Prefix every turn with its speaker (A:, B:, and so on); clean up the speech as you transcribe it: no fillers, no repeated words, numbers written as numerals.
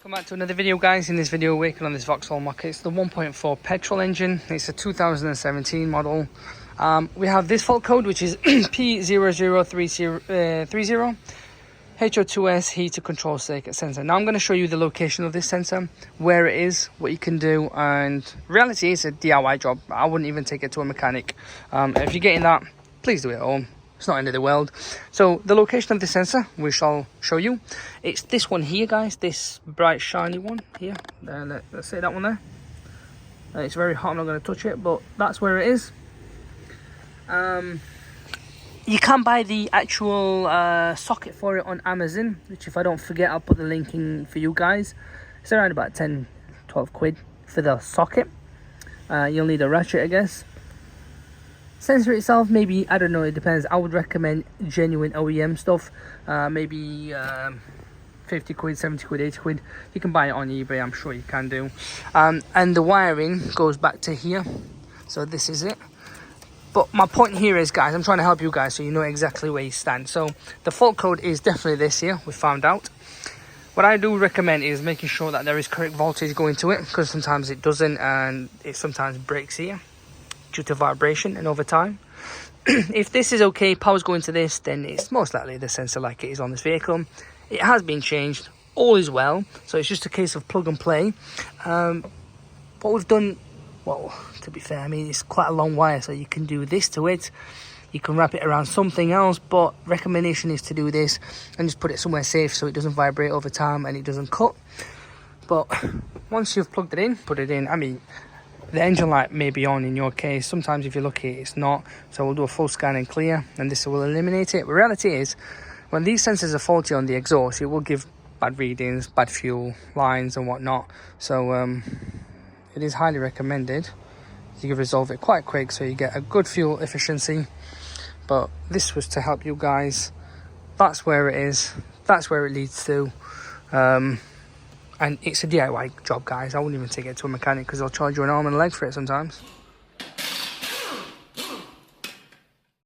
A: Welcome back to another video, guys. In this video we're working on this Vauxhall market. It's the 1.4 petrol engine. It's a 2017 model. We have this fault code, which is P0030 HO2s heater control circuit sensor. Now I'm going to show you the location of this sensor, where it is, what you can do, and reality is a DIY job. I wouldn't even take it to a mechanic. If you're getting that, please do it at home. It's not end of the world. So the location of the sensor we shall show you. It's this one here, guys, this bright shiny one here. Let's say that one there. It's very hot, I'm not going to touch it, but that's where it is. You can buy the actual socket for it on Amazon, which, if I don't forget, I'll put the link in for you guys. It's around about 10-12 quid for the socket. You'll need a ratchet, I guess. Sensor itself, maybe, I don't know, it depends. I would recommend genuine OEM stuff. Maybe 50 quid, 70 quid, 80 quid. You can buy it on eBay, I'm sure you can do. And the wiring goes back to here. So this is it. But my point here is, guys, I'm trying to help you guys so you know exactly where you stand. So the fault code is definitely this here, we found out. What I do recommend is making sure that there is correct voltage going to it, because sometimes it doesn't, and it sometimes breaks here due to vibration and over time. If this is okay, power's going to this, then it's most likely the sensor like it is on this vehicle. It has been changed, all is well, so it's just a case of plug and play. What we've done, well, to be fair, I mean, it's quite a long wire, so you can do this to it. You can wrap it around something else, but recommendation is to do this and just put it somewhere safe so it doesn't vibrate over time and it doesn't cut. But once you've plugged it in, put it in. I mean, the engine light may be on in your case. Sometimes if you're lucky, it's not. So we'll do a full scan and clear, and this will eliminate it. The reality is, when these sensors are faulty on the exhaust, it will give bad readings, bad fuel lines and whatnot. So it is highly recommended you can resolve it quite quick so you get a good fuel efficiency. But this was to help you guys. That's where it is, that's where it leads to. And it's a DIY job, guys. I wouldn't even take it to a mechanic because they'll charge you an arm and a leg for it sometimes.